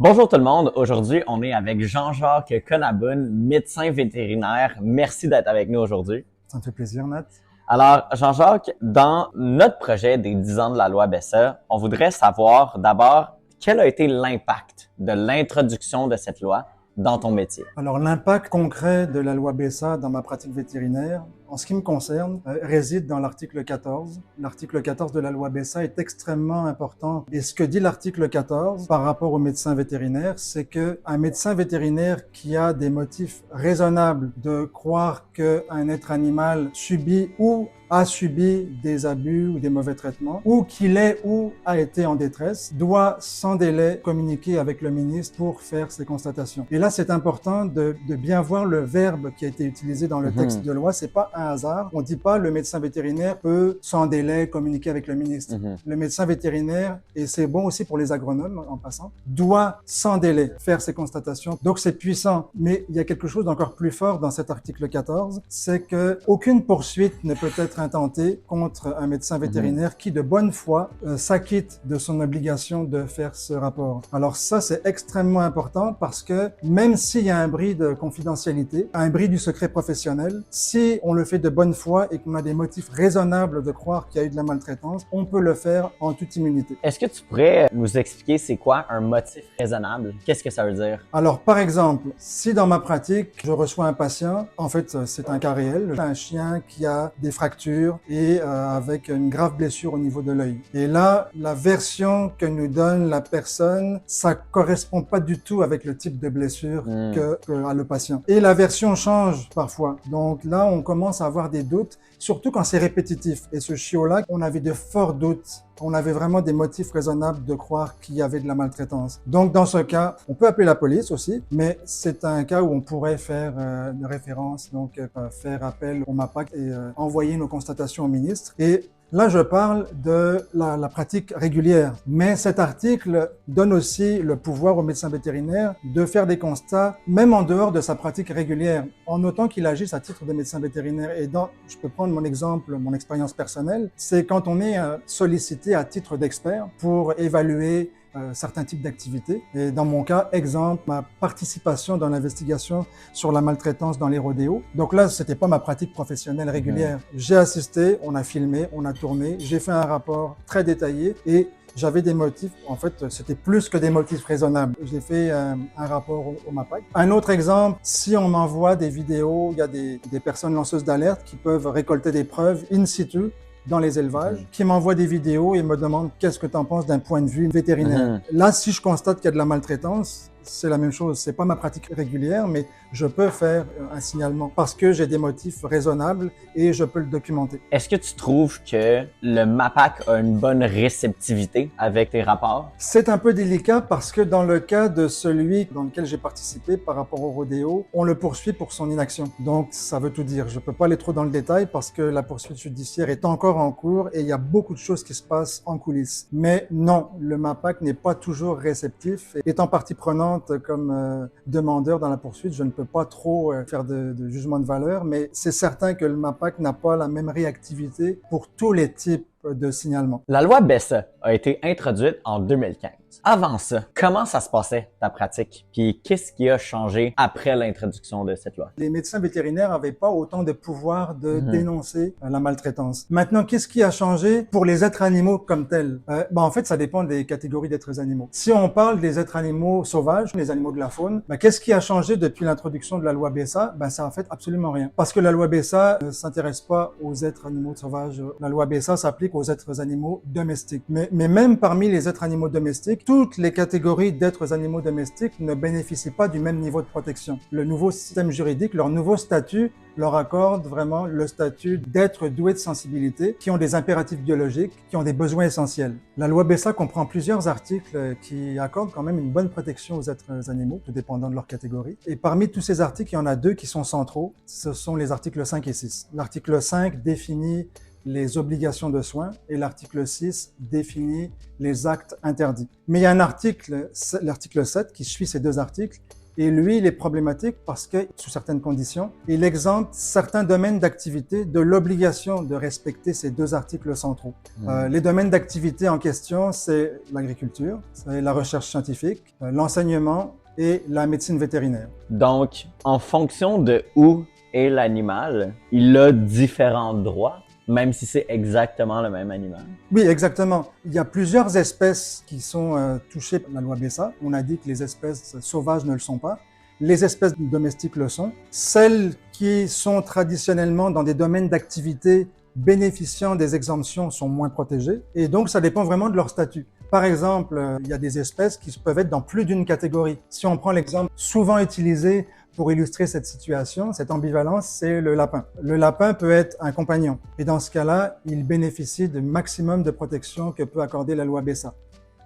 Bonjour tout le monde, aujourd'hui on est avec Jean-Jacques Conaboun, médecin vétérinaire. Merci d'être avec nous aujourd'hui. Ça me fait plaisir, Nat. Alors Jean-Jacques, dans notre projet des 10 ans de la loi BESA, on voudrait savoir d'abord quel a été l'impact de l'introduction de cette loi dans ton métier. Alors, l'impact concret de la loi BESA dans ma pratique vétérinaire, en ce qui me concerne, réside dans l'article 14. L'article 14 de la loi BESA est extrêmement important. Et ce que dit l'article 14 par rapport au médecin vétérinaire, c'est qu'un médecin vétérinaire qui a des motifs raisonnables de croire qu'un être animal subit ou a subi des abus ou des mauvais traitements, ou qu'il est ou a été en détresse, doit sans délai communiquer avec le ministre pour faire ses constatations. Et là, c'est important de bien voir le verbe qui a été utilisé dans le texte de loi. C'est pas un hasard. On dit pas le médecin vétérinaire peut sans délai communiquer avec le ministre. Le médecin vétérinaire, et c'est bon aussi pour les agronomes en passant, doit sans délai faire ses constatations. Donc c'est puissant. Mais il y a quelque chose d'encore plus fort dans cet article 14, c'est que aucune poursuite ne peut être intentée contre un médecin vétérinaire qui, de bonne foi, s'acquitte de son obligation de faire ce rapport. Alors ça, c'est extrêmement important parce que même s'il y a un bris de confidentialité, un bris du secret professionnel, si on le fait de bonne foi et qu'on a des motifs raisonnables de croire qu'il y a eu de la maltraitance, on peut le faire en toute immunité. Est-ce que tu pourrais nous expliquer c'est quoi un motif raisonnable? Qu'est-ce que ça veut dire? Alors, par exemple, si dans ma pratique, je reçois un patient, en fait, c'est un cas réel, un chien qui a des fractures et avec une grave blessure au niveau de l'œil. Et là, la version que nous donne la personne, ça correspond pas du tout avec le type de blessure que a le patient. Et la version change parfois. Donc là, on commence à avoir des doutes, surtout quand c'est répétitif. Et ce chiot-là, on avait de forts doutes. On avait vraiment des motifs raisonnables de croire qu'il y avait de la maltraitance. Donc, dans ce cas, on peut appeler la police aussi, mais c'est un cas où on pourrait faire une référence, donc faire appel au MAPAC et envoyer nos constatations au ministre. Et là, je parle de la pratique régulière. Mais cet article donne aussi le pouvoir au médecin vétérinaire de faire des constats, même en dehors de sa pratique régulière, en notant qu'il agisse à titre de médecin vétérinaire. Et je peux prendre mon exemple, mon expérience personnelle, c'est quand on est sollicité à titre d'expert pour évaluer certains types d'activités. Et dans mon cas, exemple, ma participation dans l'investigation sur la maltraitance dans les rodéos. Donc là, c'était pas ma pratique professionnelle régulière. J'ai assisté, on a filmé, on a tourné, j'ai fait un rapport très détaillé et j'avais des motifs, en fait, c'était plus que des motifs raisonnables. J'ai fait un rapport au MAPAC. Un autre exemple, si on m'envoie des vidéos, il y a des personnes lanceuses d'alerte qui peuvent récolter des preuves in situ dans les élevages, qui m'envoient des vidéos et me demandent qu'est-ce que tu en penses d'un point de vue vétérinaire. Là, si je constate qu'il y a de la maltraitance, c'est la même chose. C'est pas ma pratique régulière, mais je peux faire un signalement parce que j'ai des motifs raisonnables et je peux le documenter. Est-ce que tu trouves que le MAPAC a une bonne réceptivité avec tes rapports? C'est un peu délicat parce que dans le cas de celui dans lequel j'ai participé par rapport au rodéo, on le poursuit pour son inaction. Donc, ça veut tout dire. Je peux pas aller trop dans le détail parce que la poursuite judiciaire est encore en cours et il y a beaucoup de choses qui se passent en coulisses. Mais non, le MAPAC n'est pas toujours réceptif. Et étant partie prenante comme demandeur dans la poursuite, je ne peux pas trop faire de jugement de valeur, mais c'est certain que le MAPAC n'a pas la même réactivité pour tous les types de signalement. La loi BESA a été introduite en 2015. Avant ça, comment ça se passait, ta pratique? Puis qu'est-ce qui a changé après l'introduction de cette loi? Les médecins vétérinaires n'avaient pas autant de pouvoir de dénoncer la maltraitance. Maintenant, qu'est-ce qui a changé pour les êtres animaux comme tels? En fait, ça dépend des catégories d'êtres animaux. Si on parle des êtres animaux sauvages, les animaux de la faune, qu'est-ce qui a changé depuis l'introduction de la loi BESA? Ça a fait absolument rien. Parce que la loi BESA ne s'intéresse pas aux êtres animaux sauvages. La loi BESA s'applique aux êtres animaux domestiques. Mais même parmi les êtres animaux domestiques, toutes les catégories d'êtres animaux domestiques ne bénéficient pas du même niveau de protection. Le nouveau système juridique, leur nouveau statut, leur accorde vraiment le statut d'êtres doués de sensibilité, qui ont des impératifs biologiques, qui ont des besoins essentiels. La loi BESA comprend plusieurs articles qui accordent quand même une bonne protection aux êtres animaux, tout dépendant de leur catégorie. Et parmi tous ces articles, il y en a deux qui sont centraux. Ce sont les articles 5 et 6. L'article 5 définit les obligations de soins et l'article 6 définit les actes interdits. Mais il y a un article, l'article 7, qui suit ces deux articles Et lui, il est problématique parce que, sous certaines conditions, il exempte certains domaines d'activité de l'obligation de respecter ces deux articles centraux. Les domaines d'activité en question, c'est l'agriculture, c'est la recherche scientifique, l'enseignement et la médecine vétérinaire. Donc, en fonction de où est l'animal, il a différents droits, même si c'est exactement le même animal. Oui, exactement. Il y a plusieurs espèces qui sont touchées par la loi BESA. On a dit que les espèces sauvages ne le sont pas. Les espèces domestiques le sont. Celles qui sont traditionnellement dans des domaines d'activité bénéficiant des exemptions sont moins protégées. Et donc, ça dépend vraiment de leur statut. Par exemple, il y a des espèces qui peuvent être dans plus d'une catégorie. Si on prend l'exemple souvent utilisé pour illustrer cette situation, cette ambivalence, c'est le lapin. Le lapin peut être un compagnon. Et dans ce cas-là, il bénéficie du maximum de protection que peut accorder la loi BESA.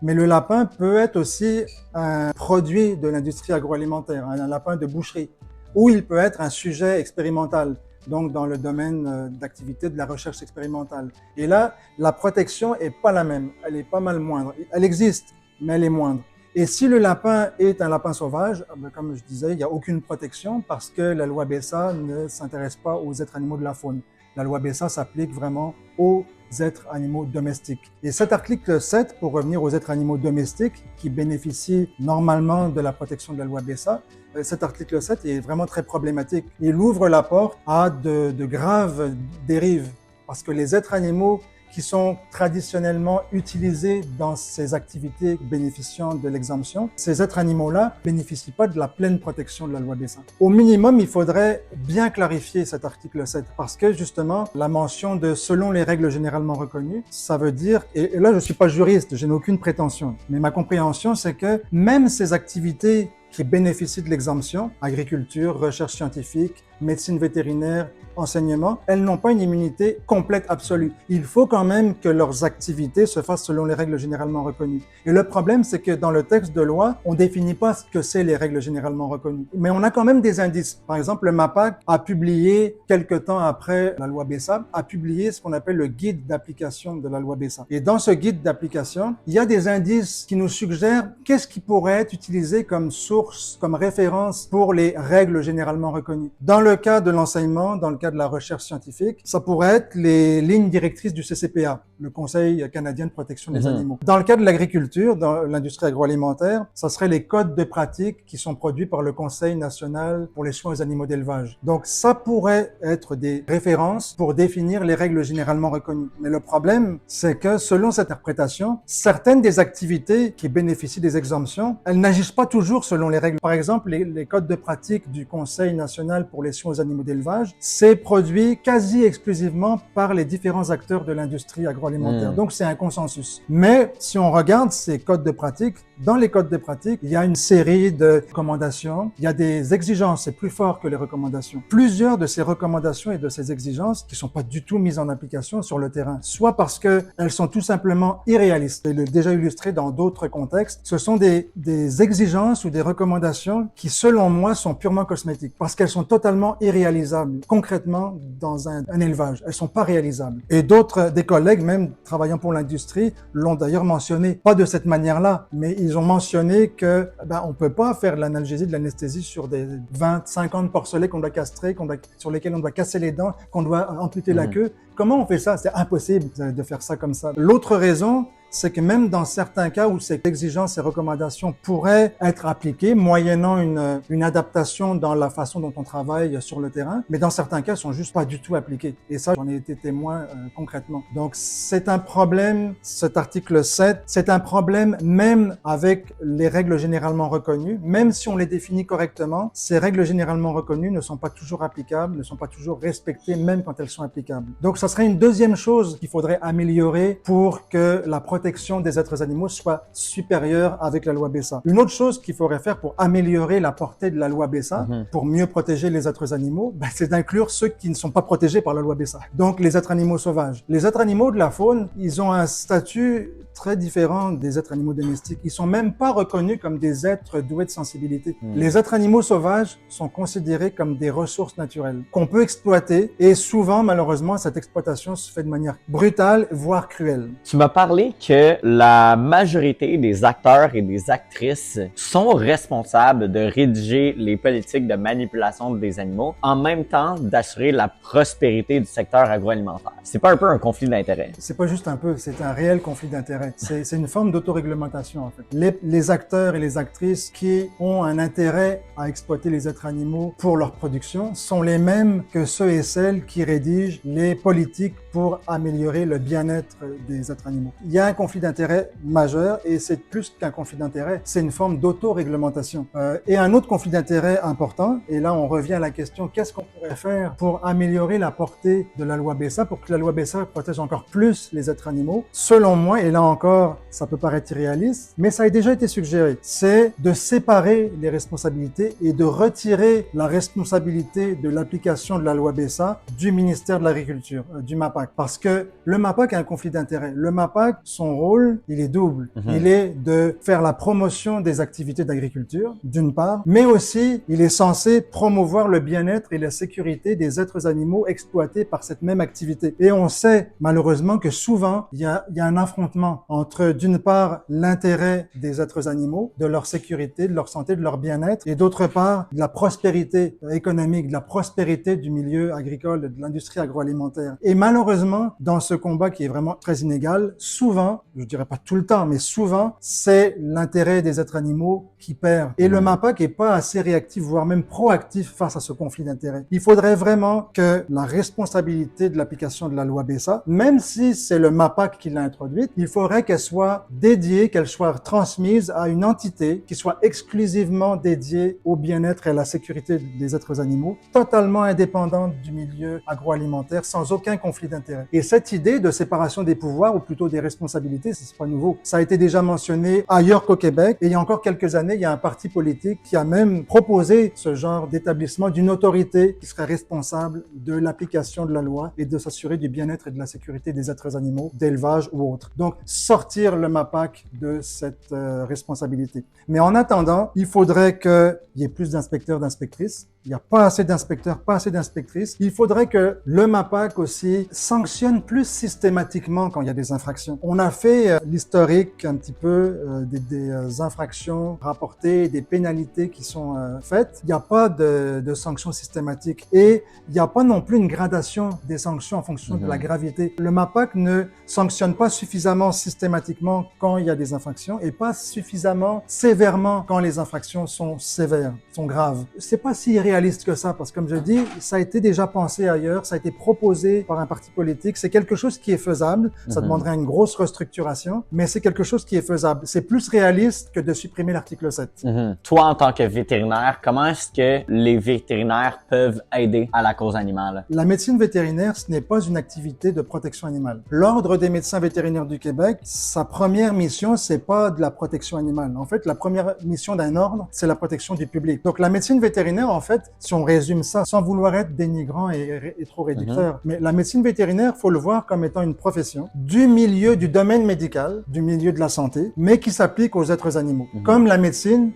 Mais le lapin peut être aussi un produit de l'industrie agroalimentaire, un lapin de boucherie, ou il peut être un sujet expérimental, donc dans le domaine d'activité de la recherche expérimentale. Et là, la protection est pas la même, elle est pas mal moindre. Elle existe, mais elle est moindre. Et si le lapin est un lapin sauvage, comme je disais, il n'y a aucune protection parce que la loi BESA ne s'intéresse pas aux êtres animaux de la faune. La loi BESA s'applique vraiment aux êtres animaux domestiques. Et cet article 7, pour revenir aux êtres animaux domestiques qui bénéficient normalement de la protection de la loi BESA, cet article 7 est vraiment très problématique. Il ouvre la porte à de graves dérives parce que les êtres animaux qui sont traditionnellement utilisés dans ces activités bénéficiant de l'exemption, ces êtres animaux-là ne bénéficient pas de la pleine protection de la loi BESA. Au minimum, il faudrait bien clarifier cet article 7 parce que justement, la mention de « selon les règles généralement reconnues », ça veut dire, et là je ne suis pas juriste, je n'ai aucune prétention, mais ma compréhension c'est que même ces activités qui bénéficient de l'exemption, agriculture, recherche scientifique, médecine vétérinaire, enseignement, elles n'ont pas une immunité complète absolue. Il faut quand même que leurs activités se fassent selon les règles généralement reconnues. Et le problème, c'est que dans le texte de loi, on définit pas ce que c'est les règles généralement reconnues. Mais on a quand même des indices. Par exemple, le MAPAC a publié, quelque temps après la loi BESA, a publié ce qu'on appelle le guide d'application de la loi BESA. Et dans ce guide d'application, il y a des indices qui nous suggèrent qu'est-ce qui pourrait être utilisé comme source, comme référence pour les règles généralement reconnues. Dans le cas de l'enseignement, dans le cas de la recherche scientifique, ça pourrait être les lignes directrices du CCPA, le Conseil canadien de protection des animaux. Dans le cas de l'agriculture, dans l'industrie agroalimentaire, ça serait les codes de pratique qui sont produits par le Conseil national pour les soins aux animaux d'élevage. Donc ça pourrait être des références pour définir les règles généralement reconnues. Mais le problème, c'est que selon cette interprétation, certaines des activités qui bénéficient des exemptions, elles n'agissent pas toujours selon les règles. Par exemple, les codes de pratique du Conseil national pour les soins aux animaux d'élevage, c'est produit quasi exclusivement par les différents acteurs de l'industrie agroalimentaire. Donc c'est un consensus. Mais si on regarde ces codes de pratique, dans les codes de pratique, il y a une série de recommandations, il y a des exigences, c'est plus fort que les recommandations. Plusieurs de ces recommandations et de ces exigences qui sont pas du tout mises en application sur le terrain, soit parce que elles sont tout simplement irréalistes. Je l'ai déjà illustré dans d'autres contextes. Ce sont des exigences ou des recommandations qui, selon moi, sont purement cosmétiques parce qu'elles sont totalement irréalisables concrètement dans un élevage. Elles sont pas réalisables. Et des collègues, même travaillant pour l'industrie, l'ont d'ailleurs mentionné, pas de cette manière-là, mais ils ont mentionné que on peut pas faire de l'analgésie, de l'anesthésie sur des 20, 50 porcelets qu'on doit castrer, sur lesquels on doit casser les dents, qu'on doit amputer la queue. Comment on fait ça? C'est impossible de faire ça comme ça. L'autre raison, c'est que même dans certains cas où ces exigences et recommandations pourraient être appliquées, moyennant une adaptation dans la façon dont on travaille sur le terrain, mais dans certains cas, elles sont juste pas du tout appliquées. Et ça, j'en ai été témoin concrètement. Donc, c'est un problème, cet article 7, c'est un problème même avec les règles généralement reconnues. Même si on les définit correctement, ces règles généralement reconnues ne sont pas toujours applicables, ne sont pas toujours respectées, même quand elles sont applicables. Donc, ça serait une deuxième chose qu'il faudrait améliorer pour que la protection des êtres animaux soit supérieure avec la loi BESA. Une autre chose qu'il faudrait faire pour améliorer la portée de la loi BESA, pour mieux protéger les êtres animaux, c'est d'inclure ceux qui ne sont pas protégés par la loi BESA. Donc les êtres animaux sauvages. Les êtres animaux de la faune, ils ont un statut très différents des êtres animaux domestiques. Ils sont même pas reconnus comme des êtres doués de sensibilité. Les êtres animaux sauvages sont considérés comme des ressources naturelles qu'on peut exploiter et souvent, malheureusement, cette exploitation se fait de manière brutale, voire cruelle. Tu m'as parlé que la majorité des acteurs et des actrices sont responsables de rédiger les politiques de manipulation des animaux, en même temps d'assurer la prospérité du secteur agroalimentaire. C'est pas un peu un conflit d'intérêts? C'est pas juste un peu, c'est un réel conflit d'intérêts. C'est une forme d'autoréglementation, en fait. Les acteurs et les actrices qui ont un intérêt à exploiter les êtres animaux pour leur production sont les mêmes que ceux et celles qui rédigent les politiques pour améliorer le bien-être des êtres animaux. Il y a un conflit d'intérêts majeur et c'est plus qu'un conflit d'intérêts, c'est une forme d'autoréglementation. Et un autre conflit d'intérêts important, et là on revient à la question, qu'est-ce qu'on pourrait faire pour améliorer la portée de la loi BESA, pour que la loi BESA protège encore plus les êtres animaux? Selon moi, et là encore, ça peut paraître irréaliste, mais ça a déjà été suggéré, c'est de séparer les responsabilités et de retirer la responsabilité de l'application de la loi BESA du ministère de l'Agriculture, du MAPAC. Parce que le MAPAC a un conflit d'intérêts. Le MAPAC, son rôle, il est double. Il est de faire la promotion des activités d'agriculture, d'une part, mais aussi il est censé promouvoir le bien-être et la sécurité des êtres animaux exploités par cette même activité. Et on sait malheureusement que souvent, il y a un affrontement entre, d'une part, l'intérêt des êtres animaux, de leur sécurité, de leur santé, de leur bien-être, et d'autre part, de la prospérité économique, de la prospérité du milieu agricole, de l'industrie agroalimentaire. Et malheureusement, dans ce combat qui est vraiment très inégal, souvent, je dirais pas tout le temps, mais souvent, c'est l'intérêt des êtres animaux qui perd. Et le MAPAC est pas assez réactif, voire même proactif face à ce conflit d'intérêts. Il faudrait vraiment que la responsabilité de l'application de la loi BESA, même si c'est le MAPAC qui l'a introduite, il faudrait qu'elle soit dédiée, qu'elle soit transmise à une entité qui soit exclusivement dédiée au bien-être et à la sécurité des êtres animaux, totalement indépendante du milieu agroalimentaire, sans aucun conflit d'intérêts. Et cette idée de séparation des pouvoirs, ou plutôt des responsabilités, c'est pas nouveau. Ça a été déjà mentionné ailleurs qu'au Québec, et il y a encore quelques années, il y a un parti politique qui a même proposé ce genre d'établissement d'une autorité qui serait responsable de l'application de la loi et de s'assurer du bien-être et de la sécurité des êtres animaux, d'élevage ou autres. Donc, sortir le MAPAC de cette responsabilité. Mais en attendant, il faudrait qu'il y ait plus d'inspecteurs, d'inspectrices. Il n'y a pas assez d'inspecteurs, pas assez d'inspectrices. Il faudrait que le MAPAC aussi sanctionne plus systématiquement quand il y a des infractions. On a fait l'historique un petit peu des infractions rapportées, des pénalités qui sont faites. Il n'y a pas de sanctions systématiques et il n'y a pas non plus une gradation des sanctions en fonction de la gravité. Le MAPAC ne sanctionne pas suffisamment systématiquement quand il y a des infractions et pas suffisamment sévèrement quand les infractions sont sévères, sont graves. C'est pas si irréaliste que ça parce que comme je dis, ça a été déjà pensé ailleurs, ça a été proposé par un parti politique. C'est quelque chose qui est faisable. Ça demanderait une grosse restructuration, mais c'est quelque chose qui est faisable. C'est plus réaliste que de supprimer l'article 7. Toi, en tant que vétérinaire, comment est-ce que les vétérinaires peuvent aider à la cause animale? La médecine vétérinaire, ce n'est pas une activité de protection animale. L'Ordre des médecins vétérinaires du Québec, sa première mission, c'est pas de la protection animale. En fait, la première mission d'un ordre, c'est la protection du public. Donc, la médecine vétérinaire, en fait, si on résume ça, sans vouloir être dénigrant et trop réducteur, mais la médecine vétérinaire, faut le voir comme étant une profession du milieu du domaine médical, du milieu de la santé, mais qui s'applique aux êtres animaux. Comme la médecine,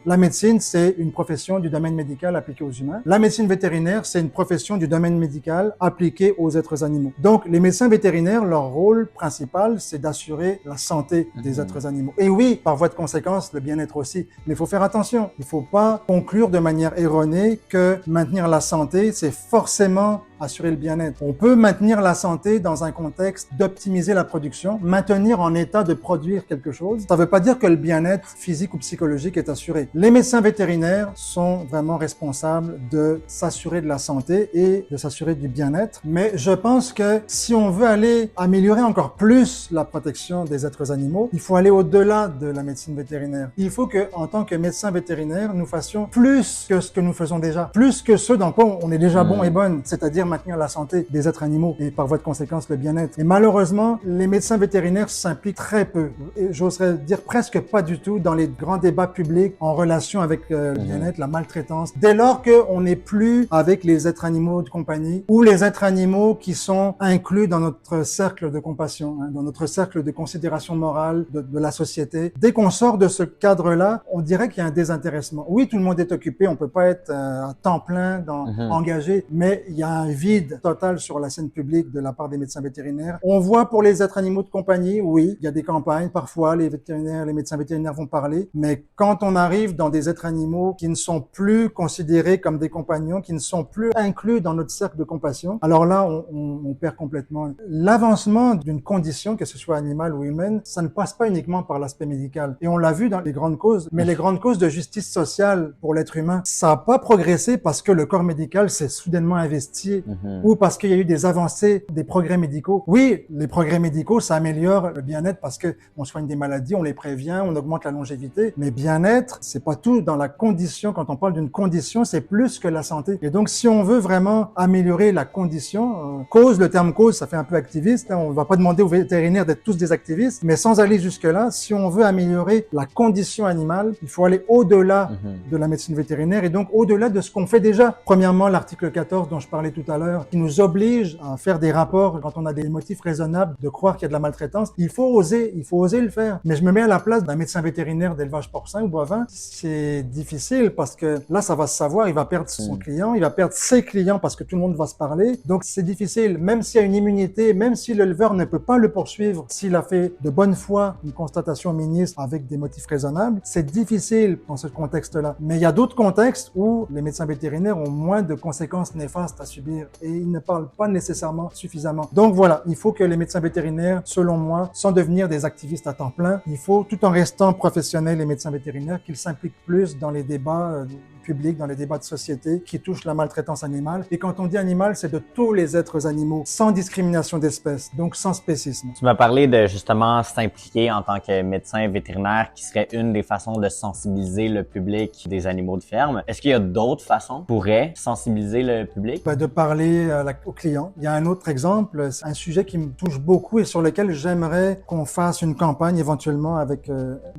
c'est une profession du domaine médical appliquée aux humains. La médecine vétérinaire, c'est une profession du domaine médical appliquée aux êtres animaux. Donc, les médecins vétérinaires, leur rôle principal, c'est d'assurer la santé des êtres animaux. Et oui, par voie de conséquence, le bien-être aussi. Mais il faut faire attention. Il ne faut pas conclure de manière erronée que maintenir la santé, c'est forcément assurer le bien-être. On peut maintenir la santé dans un contexte d'optimiser la production, maintenir en état de produire quelque chose. Ça ne veut pas dire que le bien-être physique ou psychologique est assuré. Les médecins vétérinaires sont vraiment responsables de s'assurer de la santé et de s'assurer du bien-être. Mais je pense que si on veut aller améliorer encore plus la protection des êtres animaux, il faut aller au-delà de la médecine vétérinaire. Il faut que, en tant que médecins vétérinaires, nous fassions plus que ce que nous faisons déjà, plus que ce dans quoi on est déjà bon et bonne, c'est-à-dire maintenir la santé des êtres animaux et par voie de conséquence le bien-être. Et malheureusement, les médecins vétérinaires s'impliquent très peu, et j'oserais dire presque pas du tout dans les grands débats publics en relation avec le bien-être, la maltraitance. Dès lors qu'on n'est plus avec les êtres animaux de compagnie ou les êtres animaux qui sont inclus dans notre cercle de compassion, dans notre cercle de considération morale de la société. Dès qu'on sort de ce cadre-là, on dirait qu'il y a un désintéressement. Oui, tout le monde est occupé, on peut pas être à temps plein engagé, mais il y a un vide total sur la scène publique de la part des médecins vétérinaires. On voit pour les êtres animaux de compagnie, oui, il y a des campagnes, parfois les médecins vétérinaires vont parler, mais quand on arrive dans des êtres animaux qui ne sont plus considérés comme des compagnons, qui ne sont plus inclus dans notre cercle de compassion, alors là, on perd complètement. L'avancement d'une condition, que ce soit animale ou humaine, ça ne passe pas uniquement par l'aspect médical. Et on l'a vu dans les grandes causes, mais les grandes causes de justice sociale pour l'être humain, ça n'a pas progressé parce que le corps médical s'est soudainement investi ou parce qu'il y a eu des avancées, des progrès médicaux. Oui, les progrès médicaux, ça améliore le bien-être parce que on soigne des maladies, on les prévient, on augmente la longévité. Mais bien-être, c'est pas tout dans la condition. Quand on parle d'une condition, c'est plus que la santé. Et donc, si on veut vraiment améliorer la condition, le terme cause, ça fait un peu activiste. On va pas demander aux vétérinaires d'être tous des activistes, mais sans aller jusque-là, si on veut améliorer la condition animale, il faut aller au-delà de la médecine vétérinaire et donc au-delà de ce qu'on fait déjà. Premièrement, l'article 14 dont je parlais tout à l'heure, qui nous oblige à faire des rapports quand on a des motifs raisonnables de croire qu'il y a de la maltraitance. Il faut oser le faire. Mais je me mets à la place d'un médecin vétérinaire d'élevage porcin ou bovin. C'est difficile parce que là, ça va se savoir, il va perdre son client, il va perdre ses clients parce que tout le monde va se parler. Donc, c'est difficile. Même s'il y a une immunité, même si l'éleveur ne peut pas le poursuivre, s'il a fait de bonne foi une constatation ministre avec des motifs raisonnables, c'est difficile dans ce contexte-là. Mais il y a d'autres contextes où les médecins vétérinaires ont moins de conséquences néfastes à subir et ils ne parlent pas nécessairement suffisamment. Donc voilà, il faut que les médecins vétérinaires, selon moi, sans devenir des activistes à temps plein, il faut, tout en restant professionnels, les médecins vétérinaires, qu'ils s'impliquent plus dans les débats publics, dans les débats de société qui touchent la maltraitance animale. Et quand on dit animal, c'est de tous les êtres animaux, sans discrimination d'espèce, donc sans spécisme. Tu m'as parlé de justement s'impliquer en tant que médecin vétérinaire, qui serait une des façons de sensibiliser le public des animaux de ferme. Est-ce qu'il y a d'autres façons qui pourraient sensibiliser le public? De parler aux clients. Il y a un autre exemple, c'est un sujet qui me touche beaucoup et sur lequel j'aimerais qu'on fasse une campagne éventuellement avec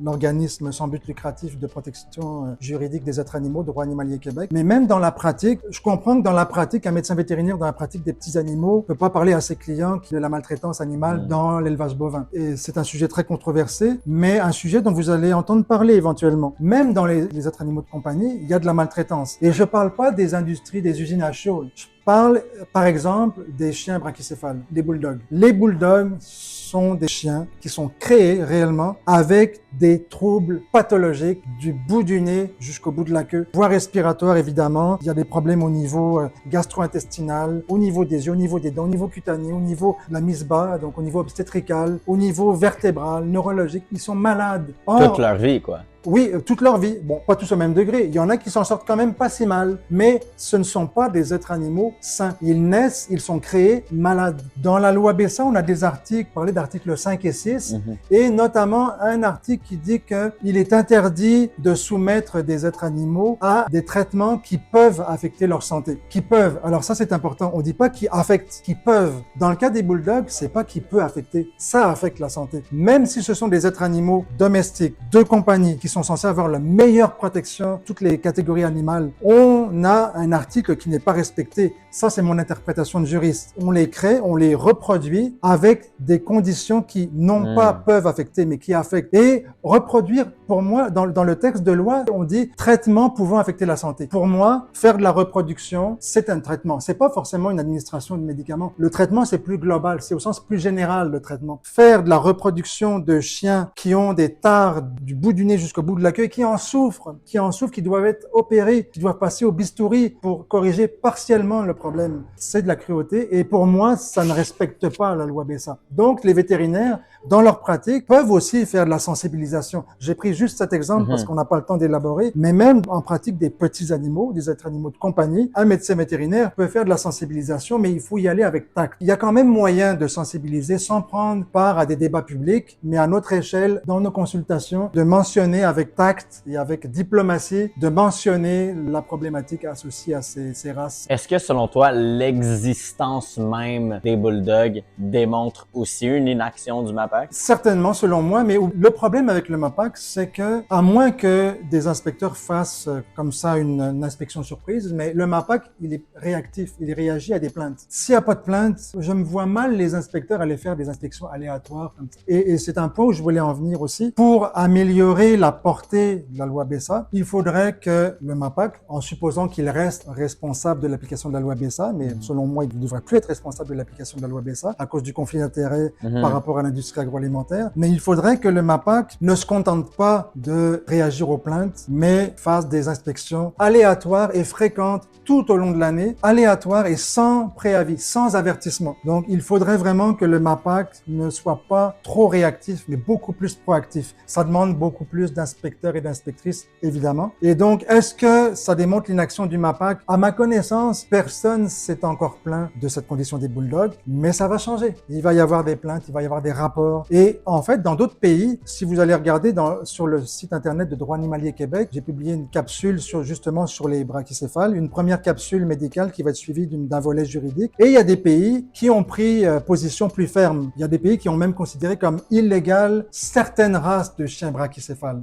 l'organisme sans but lucratif de protection juridique des êtres animaux, Droit animalier Québec. Mais même dans la pratique, je comprends que dans la pratique, un médecin vétérinaire dans la pratique des petits animaux peut pas parler à ses clients de la maltraitance animale dans l'élevage bovin. Et c'est un sujet très controversé, mais un sujet dont vous allez entendre parler éventuellement. Même dans les autres animaux de compagnie, il y a de la maltraitance. Et je parle pas des industries, des usines à chiots. Je parle, par exemple, des chiens brachycéphales, des bulldogs. Les bulldogs sont des chiens qui sont créés réellement avec des troubles pathologiques du bout du nez jusqu'au bout de la queue. Voie respiratoire, évidemment. Il y a des problèmes au niveau gastro-intestinal, au niveau des yeux, au niveau des dents, au niveau cutané, au niveau de la mise bas, donc au niveau obstétrical, au niveau vertébral, neurologique. Ils sont malades. Toute leur vie, quoi. Oui, toute leur vie. Bon, pas tous au même degré. Il y en a qui s'en sortent quand même pas si mal. Mais ce ne sont pas des êtres animaux sains. Ils naissent, ils sont créés malades. Dans la loi BESA, on a des articles, parler d'articles 5 et 6, et notamment un article qui dit qu'il est interdit de soumettre des êtres animaux à des traitements qui peuvent affecter leur santé. Qui peuvent. Alors ça, c'est important. On dit pas qui affectent, qui peuvent. Dans le cas des bulldogs, c'est pas qui peut affecter. Ça affecte la santé. Même si ce sont des êtres animaux domestiques, de compagnie, qui sont censés avoir la meilleure protection, toutes les catégories animales, on a un article qui n'est pas respecté. Ça, c'est mon interprétation de juriste. On les crée, on les reproduit avec des conditions qui non pas peuvent affecter, mais qui affectent. Et reproduire, pour moi, dans le texte de loi, on dit traitement pouvant affecter la santé. Pour moi, faire de la reproduction, c'est un traitement. C'est pas forcément une administration de médicaments. Le traitement, c'est plus global, c'est au sens plus général, le traitement. Faire de la reproduction de chiens qui ont des tares du bout du nez jusqu'au bout de la queue, qui en souffrent, qui doivent être opérés, qui doivent passer au bistouri pour corriger partiellement le problème. C'est de la cruauté et pour moi, ça ne respecte pas la loi BESA. Donc, les vétérinaires, dans leur pratique, peuvent aussi faire de la sensibilisation. J'ai pris juste juste cet exemple parce qu'on n'a pas le temps d'élaborer, mais même en pratique des petits animaux, des êtres animaux de compagnie, un médecin vétérinaire peut faire de la sensibilisation, mais il faut y aller avec tact. Il y a quand même moyen de sensibiliser sans prendre part à des débats publics, mais à notre échelle, dans nos consultations, de mentionner avec tact et avec diplomatie, de mentionner la problématique associée à ces races. Est-ce que selon toi, l'existence même des bulldogs démontre aussi une inaction du MAPAC? Certainement, selon moi, mais le problème avec le MAPAC, c'est que, à moins que des inspecteurs fassent comme ça une inspection surprise, mais le MAPAC, il est réactif, il réagit à des plaintes. S'il n'y a pas de plainte, je me vois mal les inspecteurs aller faire des inspections aléatoires. Et c'est un point où je voulais en venir aussi. Pour améliorer la portée de la loi BESA, il faudrait que le MAPAC, en supposant qu'il reste responsable de l'application de la loi BESA, mais selon moi, il ne devrait plus être responsable de l'application de la loi BESA à cause du conflit d'intérêts par rapport à l'industrie agroalimentaire. Mais il faudrait que le MAPAC ne se contente pas de réagir aux plaintes, mais fasse des inspections aléatoires et fréquentes tout au long de l'année, aléatoires et sans préavis, sans avertissement. Donc, il faudrait vraiment que le MAPAC ne soit pas trop réactif, mais beaucoup plus proactif. Ça demande beaucoup plus d'inspecteurs et d'inspectrices, évidemment. Et donc, est-ce que ça démontre l'inaction du MAPAC? À ma connaissance, personne s'est encore plaint de cette condition des bulldogs, mais ça va changer. Il va y avoir des plaintes, il va y avoir des rapports. Et en fait, dans d'autres pays, si vous allez regarder sur le site internet de Droit Animalier Québec, j'ai publié une capsule justement sur les brachycéphales, une première capsule médicale qui va être suivie d'un volet juridique. Et il y a des pays qui ont pris position plus ferme. Il y a des pays qui ont même considéré comme illégales certaines races de chiens brachycéphales.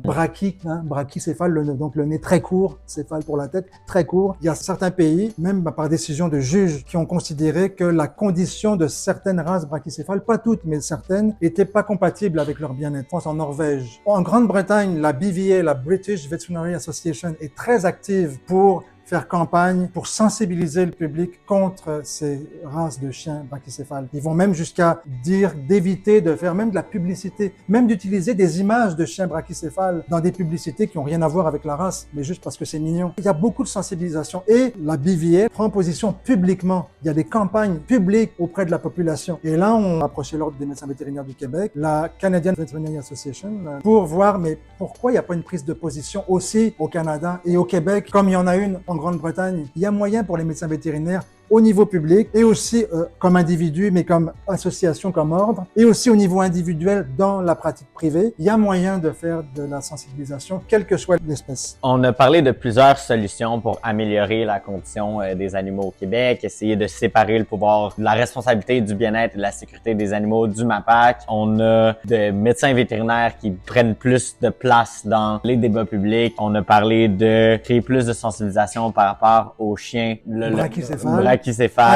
Brachycéphale, donc le nez très court, céphale pour la tête, très court. Il y a certains pays, même par décision de juges, qui ont considéré que la condition de certaines races brachycéphales, pas toutes, mais certaines, étaient pas compatibles avec leur bien-être. Je pense en Norvège. En Grande-Bretagne, la BVA, la British Veterinary Association, est très active pour faire campagne pour sensibiliser le public contre ces races de chiens brachycéphales. Ils vont même jusqu'à dire d'éviter de faire même de la publicité, même d'utiliser des images de chiens brachycéphales dans des publicités qui n'ont rien à voir avec la race, mais juste parce que c'est mignon. Il y a beaucoup de sensibilisation et la BVA prend position publiquement. Il y a des campagnes publiques auprès de la population. Et là, on a approché l'Ordre des médecins vétérinaires du Québec, la Canadian Veterinary Association, pour voir mais pourquoi il n'y a pas une prise de position aussi au Canada et au Québec, comme il y en a une en Grande-Bretagne. Il y a moyen pour les médecins vétérinaires au niveau public et aussi comme individu, mais comme association, comme ordre, et aussi au niveau individuel dans la pratique privée. Il y a moyen de faire de la sensibilisation, quelle que soit l'espèce. On a parlé de plusieurs solutions pour améliorer la condition des animaux au Québec, essayer de séparer le pouvoir de la responsabilité du bien-être et de la sécurité des animaux du MAPAC. On a des médecins vétérinaires qui prennent plus de place dans les débats publics. On a parlé de créer plus de sensibilisation par rapport aux chiens brachycéphales.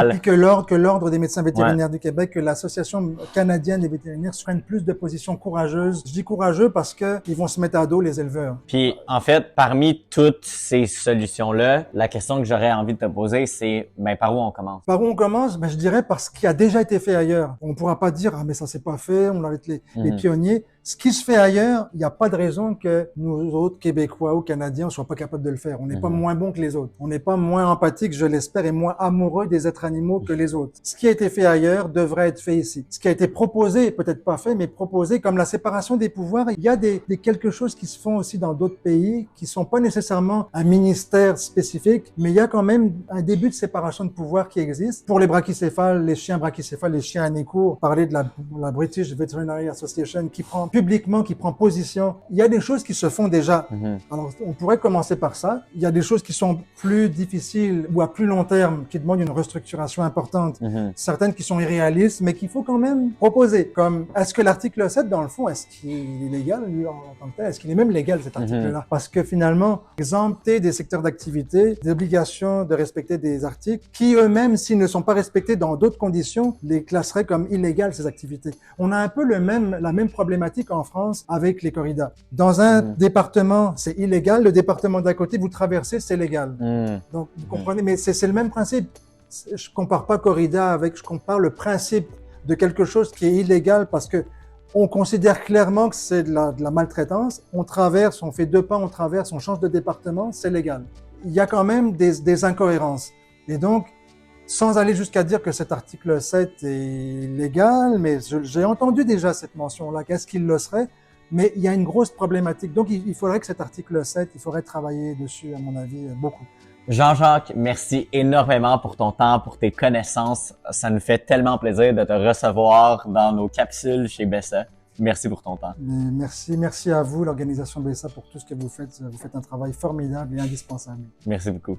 Et puis que l'Ordre des médecins vétérinaires du Québec, que l'Association canadienne des vétérinaires prennent plus de positions courageuses. Je dis courageux parce que ils vont se mettre à dos les éleveurs. Puis, en fait, parmi toutes ces solutions-là, la question que j'aurais envie de te poser, c'est, par où on commence? Par où on commence? Je dirais par ce qui a déjà été fait ailleurs. On pourra pas dire, mais ça s'est pas fait, on arrête les pionniers. Ce qui se fait ailleurs, il n'y a pas de raison que nous autres Québécois ou Canadiens ne soient pas capables de le faire. On n'est pas moins bons que les autres. On n'est pas moins empathiques, je l'espère, et moins amoureux des êtres animaux que les autres. Ce qui a été fait ailleurs devrait être fait ici. Ce qui a été proposé, peut-être pas fait, mais proposé comme la séparation des pouvoirs, il y a des quelque chose qui se font aussi dans d'autres pays, qui sont pas nécessairement un ministère spécifique, mais il y a quand même un début de séparation de pouvoir qui existe. Pour les brachycéphales, les chiens brachycéphales, les chiens à nez court, parler de la British Veterinary Association qui prend publiquement, qui prend position. Il y a des choses qui se font déjà. Alors, on pourrait commencer par ça. Il y a des choses qui sont plus difficiles ou à plus long terme, qui demandent une restructuration importante. Certaines qui sont irréalistes, mais qu'il faut quand même proposer. Comme, est-ce que l'article 7, dans le fond, est-ce qu'il est légal, lui, en tant que tel? Est-ce qu'il est même légal, cet article-là? Parce que finalement, exempter des secteurs d'activité, des obligations de respecter des articles, qui eux-mêmes, s'ils ne sont pas respectés dans d'autres conditions, les classeraient comme illégales, ces activités. On a un peu la même problématique en France avec les corridas. Dans un département, c'est illégal. Le département d'à côté, vous traversez, c'est légal. Donc, vous comprenez, mais c'est le même principe. Je compare pas corrida je compare le principe de quelque chose qui est illégal parce que on considère clairement que c'est de la maltraitance. On traverse, on fait 2 pas, on traverse, on change de département, c'est légal. Il y a quand même des incohérences. Et donc, sans aller jusqu'à dire que cet article 7 est légal, mais j'ai entendu déjà cette mention-là, qu'est-ce qu'il le serait? Mais il y a une grosse problématique. Donc, il faudrait que cet article 7, il faudrait travailler dessus, à mon avis, beaucoup. Jean-Jacques, merci énormément pour ton temps, pour tes connaissances. Ça nous fait tellement plaisir de te recevoir dans nos capsules chez BESA. Merci pour ton temps. Mais merci à vous, l'organisation BSA, pour tout ce que vous faites. Vous faites un travail formidable et indispensable. Merci beaucoup.